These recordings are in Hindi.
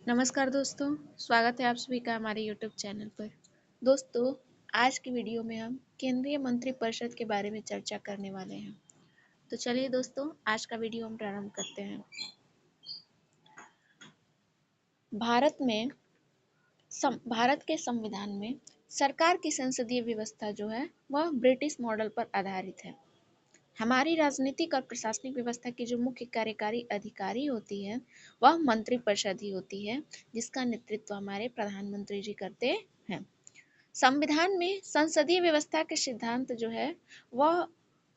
नमस्कार दोस्तों, स्वागत है आप सभी का हमारे यूट्यूब चैनल पर। दोस्तों, आज की वीडियो में हम केंद्रीय मंत्रिपरिषद के बारे में चर्चा करने वाले हैं। तो चलिए दोस्तों, आज का वीडियो हम प्रारंभ करते हैं। भारत के संविधान में सरकार की संसदीय व्यवस्था जो है वह ब्रिटिश मॉडल पर आधारित है। हमारी राजनीतिक और प्रशासनिक व्यवस्था की जो मुख्य कार्यकारी अधिकारी होती है वह मंत्रिपरिषद ही होती है, जिसका नेतृत्व हमारे प्रधानमंत्री जी करते हैं। संविधान में संसदीय व्यवस्था के सिद्धांत जो है वह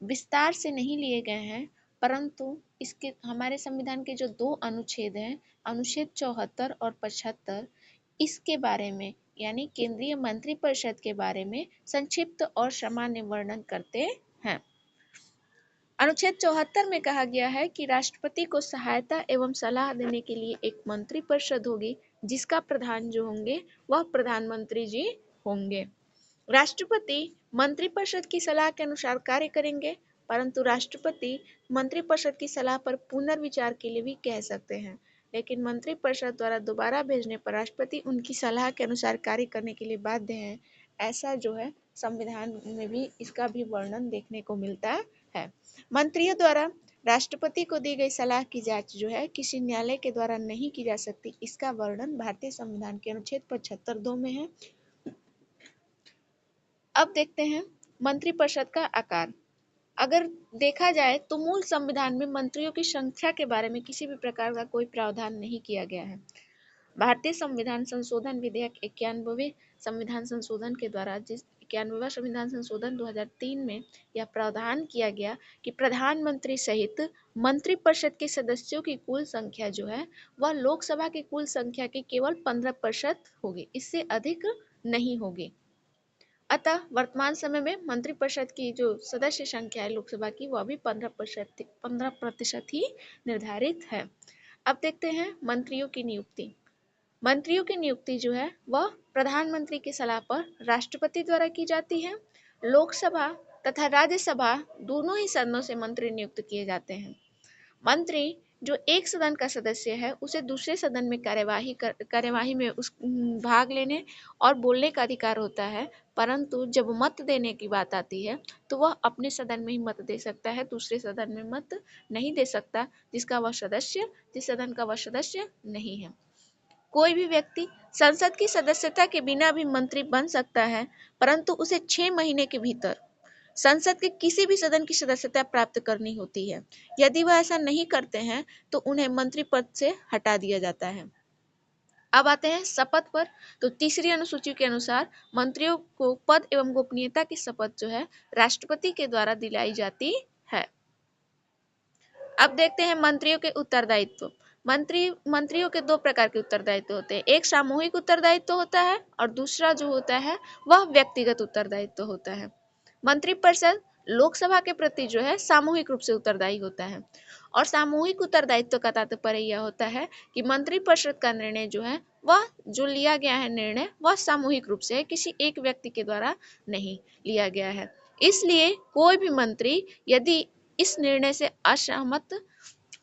विस्तार से नहीं लिए गए हैं, परंतु इसके हमारे संविधान के जो दो अनुच्छेद हैं, अनुच्छेद 74 और 75, इसके बारे में यानी केंद्रीय मंत्रिपरिषद के बारे में संक्षिप्त और सामान्य वर्णन करते हैं। अनुच्छेद 74 में कहा गया है कि राष्ट्रपति को सहायता एवं सलाह देने के लिए एक मंत्रिपरिषद होगी, जिसका प्रधान जो होंगे वह प्रधानमंत्री जी होंगे। राष्ट्रपति मंत्रिपरिषद की सलाह के अनुसार कार्य करेंगे, परंतु राष्ट्रपति मंत्रिपरिषद की सलाह पर पुनर्विचार के लिए भी कह सकते हैं, लेकिन मंत्रिपरिषद द्वारा दोबारा भेजने पर राष्ट्रपति उनकी सलाह के अनुसार कार्य करने के लिए बाध्य हैं। ऐसा जो है संविधान में भी इसका भी वर्णन देखने को मिलता है। मंत्रियों द्वारा राष्ट्रपति को दी गई सलाह की जांच जो है किसी न्यायालय के द्वारा नहीं की जा सकती, इसका वर्णन भारतीय संविधान के अनुच्छेद 75(2) में है। अब देखते हैं मंत्रिपरिषद का आकार। अगर देखा जाए तो मूल संविधान में मंत्रियों की संख्या के बारे में किसी भी प्रकार का कोई प्रावधान नहीं किया गया है। भारतीय संविधान संशोधन विधेयक 91वें संविधान संशोधन के द्वारा जिस 91वां संविधान संशोधन 2003 में यह प्रावधान किया गया कि प्रधानमंत्री सहित मंत्रिपरिषद के सदस्यों की कुल संख्या जो है वह लोकसभा की कुल संख्या की केवल 15% होगी, इससे अधिक नहीं होगी। अतः वर्तमान समय में मंत्रिपरिषद की जो सदस्य संख्या है लोकसभा की वह भी 15% ही निर्धारित है। अब देखते हैं मंत्रियों की नियुक्ति। मंत्रियों की नियुक्ति जो है वह प्रधानमंत्री की सलाह पर राष्ट्रपति द्वारा की जाती है। लोकसभा तथा राज्यसभा दोनों ही सदनों से मंत्री नियुक्त किए जाते हैं। मंत्री जो एक सदन का सदस्य है उसे दूसरे सदन में कार्यवाही में उस भाग लेने और बोलने का अधिकार होता है, परंतु जब मत देने की बात आती है तो वह अपने सदन में ही मत दे सकता है, दूसरे सदन में मत नहीं दे सकता जिस सदन का वह सदस्य नहीं है। कोई भी व्यक्ति संसद की सदस्यता के बिना भी मंत्री बन सकता है, परंतु उसे 6 महीने के भीतर संसद के किसी भी सदन की सदस्यता प्राप्त करनी होती है। यदि वह ऐसा नहीं करते हैं तो उन्हें मंत्री पद से हटा दिया जाता है। अब आते हैं शपथ पर। तो तीसरी अनुसूची के अनुसार मंत्रियों को पद एवं गोपनीयता की शपथ जो है राष्ट्रपति के द्वारा दिलाई जाती है। अब देखते हैं मंत्रियों के उत्तरदायित्व। मंत्रियों के दो प्रकार के उत्तरदायित्व होते हैं। एक सामूहिक उत्तरदायित्व होता है और दूसरा जो होता है वह व्यक्तिगत उत्तरदायित्व होता है। मंत्रिपरिषद लोकसभा के प्रति जो है सामूहिक रूप से उत्तरदायी होता है, और सामूहिक उत्तरदायित्व का तात्पर्य यह होता है कि मंत्रिपरिषद का निर्णय जो है वह जो लिया गया है निर्णय वह सामूहिक रूप से है, किसी एक व्यक्ति के द्वारा नहीं लिया गया है। इसलिए कोई भी मंत्री यदि इस निर्णय से असहमत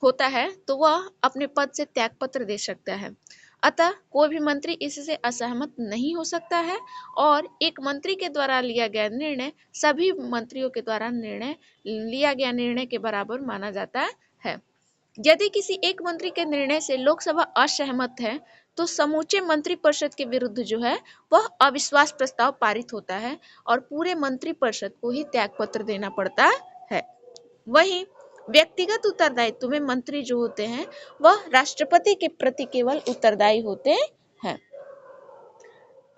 होता है तो वह अपने पद से त्यागपत्र दे सकता है। अतः कोई भी मंत्री इससे असहमत नहीं हो सकता है और एक मंत्री के द्वारा लिया गया निर्णय सभी मंत्रियों के द्वारा लिया गया निर्णय के बराबर माना जाता है। यदि किसी एक मंत्री के निर्णय से लोकसभा असहमत है तो समूचे मंत्रिपरिषद के विरुद्ध जो है वह अविश्वास प्रस्ताव पारित होता है और पूरे मंत्रिपरिषद को ही त्यागपत्र देना पड़ता है। वहीं व्यक्तिगत उत्तरदायित्व में मंत्री जो होते हैं वह राष्ट्रपति के प्रति केवल उत्तरदायी होते हैं।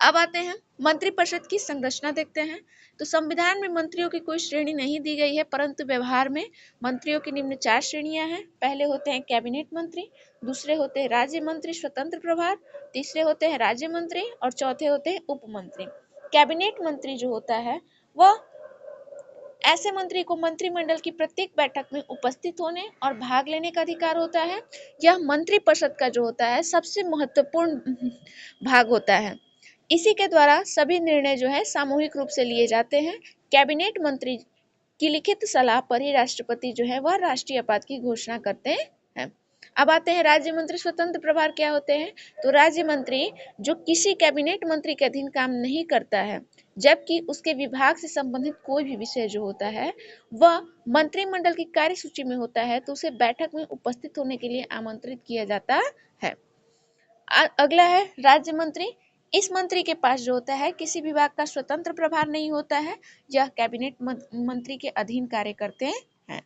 अब आते हैं मंत्रिपरिषद की संरचना देखते हैं। तो संविधान में मंत्रियों की कोई श्रेणी नहीं दी गई है, परंतु व्यवहार में मंत्रियों की निम्न 4 श्रेणियां हैं। पहले होते हैं कैबिनेट मंत्री, दूसरे होते हैं राज्य मंत्री स्वतंत्र प्रभार, तीसरे होते हैं राज्य मंत्री और चौथे होते हैं उप मंत्री। कैबिनेट मंत्री जो होता है वह ऐसे मंत्री को मंत्रिमंडल की प्रत्येक बैठक में उपस्थित होने और भाग लेने का अधिकार होता है। यह मंत्रिपरिषद का जो होता है सबसे महत्वपूर्ण भाग होता है। इसी के द्वारा सभी निर्णय जो है सामूहिक रूप से लिए जाते हैं। कैबिनेट मंत्री की लिखित सलाह पर ही राष्ट्रपति जो है वह राष्ट्रीय आपात की घोषणा करते हैं। अब आते हैं राज्य मंत्री स्वतंत्र प्रभार क्या होते हैं। तो राज्य मंत्री जो किसी कैबिनेट मंत्री के अधीन काम नहीं करता है, जबकि उसके विभाग से संबंधित कोई भी विषय जो होता है वह मंत्रिमंडल की कार्यसूची में होता है, तो उसे बैठक में उपस्थित होने के लिए आमंत्रित किया जाता है। अगला है राज्य मंत्री। इस मंत्री के पास जो होता है किसी विभाग का स्वतंत्र प्रभार नहीं होता है, यह कैबिनेट मंत्री के अधीन कार्य करते हैं।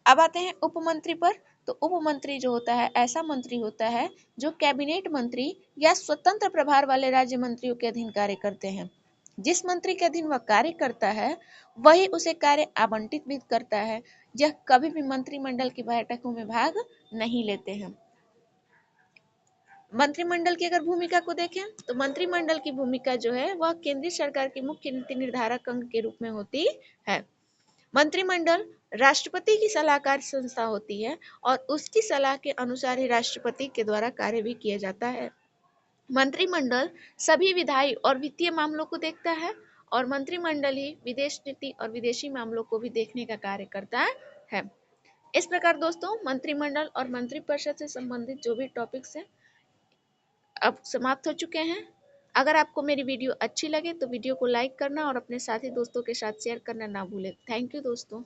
अब आते हैं उप मंत्री पर। तो उप मंत्री जो होता है ऐसा मंत्री होता है जो कैबिनेट मंत्री या स्वतंत्र प्रभार वाले राज्य मंत्रियों के अधीन कार्य करते हैं। जिस मंत्री के अधीन वह कार्य करता है वही उसे कार्य आवंटित भी करता है। यह कभी भी मंत्रिमंडल की बैठकों में भाग नहीं लेते हैं। मंत्रिमंडल की अगर भूमिका को देखें तो मंत्रिमंडल की भूमिका जो है वह केंद्रीय सरकार के मुख्य नीति निर्धारक अंग के रूप में होती है। मंत्रिमंडल राष्ट्रपति की सलाहकार संस्था होती है और उसकी सलाह के अनुसार ही राष्ट्रपति के द्वारा कार्य भी किया जाता है। मंत्रिमंडल सभी विधायी और वित्तीय मामलों को देखता है और मंत्रिमंडल ही विदेश नीति और विदेशी मामलों को भी देखने का कार्य करता है। इस प्रकार दोस्तों मंत्रिमंडल और मंत्रिपरिषद से संबंधित जो भी टॉपिक्स हैं अब समाप्त हो चुके हैं। अगर आपको मेरी वीडियो अच्छी लगे तो वीडियो को लाइक करना और अपने साथी दोस्तों के साथ शेयर करना ना भूलें। थैंक यू दोस्तों।